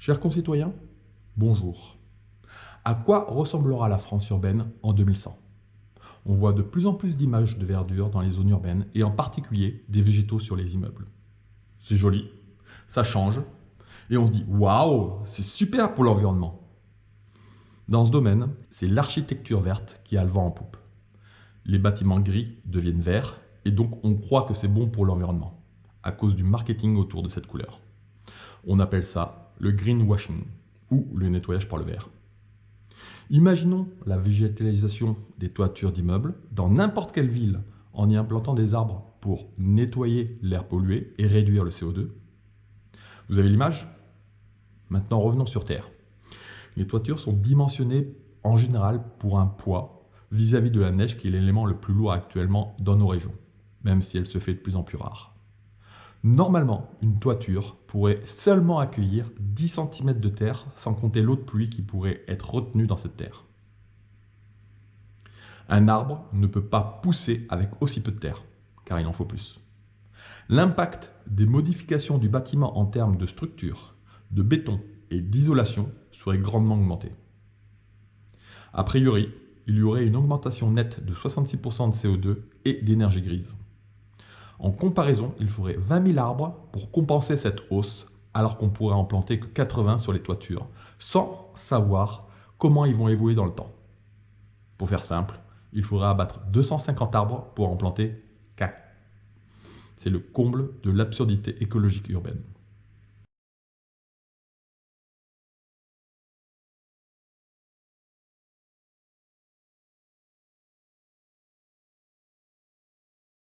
Chers concitoyens, bonjour. À quoi ressemblera la France urbaine en 2100? On voit de plus en plus d'images de verdure dans les zones urbaines et en particulier des végétaux sur les immeubles. C'est joli, ça change et on se dit waouh, c'est super pour l'environnement. Dans ce domaine, c'est l'architecture verte qui a le vent en poupe. Les bâtiments gris deviennent verts et donc on croit que c'est bon pour l'environnement à cause du marketing autour de cette couleur. On appelle ça le greenwashing ou le nettoyage par le vert. Imaginons la végétalisation des toitures d'immeubles dans n'importe quelle ville en y implantant des arbres pour nettoyer l'air pollué et réduire le CO2. Vous avez l'image? Maintenant revenons sur Terre. Les toitures sont dimensionnées en général pour un poids vis-à-vis de la neige qui est l'élément le plus lourd actuellement dans nos régions, même si elle se fait de plus en plus rare. Normalement, une toiture pourrait seulement accueillir 10 cm de terre, sans compter l'eau de pluie qui pourrait être retenue dans cette terre. Un arbre ne peut pas pousser avec aussi peu de terre, car il en faut plus. L'impact des modifications du bâtiment en termes de structure, de béton et d'isolation serait grandement augmenté. A priori, il y aurait une augmentation nette de 66% de CO2 et d'énergie grise. En comparaison, il faudrait 20 000 arbres pour compenser cette hausse, alors qu'on pourrait en planter que 80 sur les toitures, sans savoir comment ils vont évoluer dans le temps. Pour faire simple, il faudrait abattre 250 arbres pour en planter qu'un. C'est le comble de l'absurdité écologique urbaine.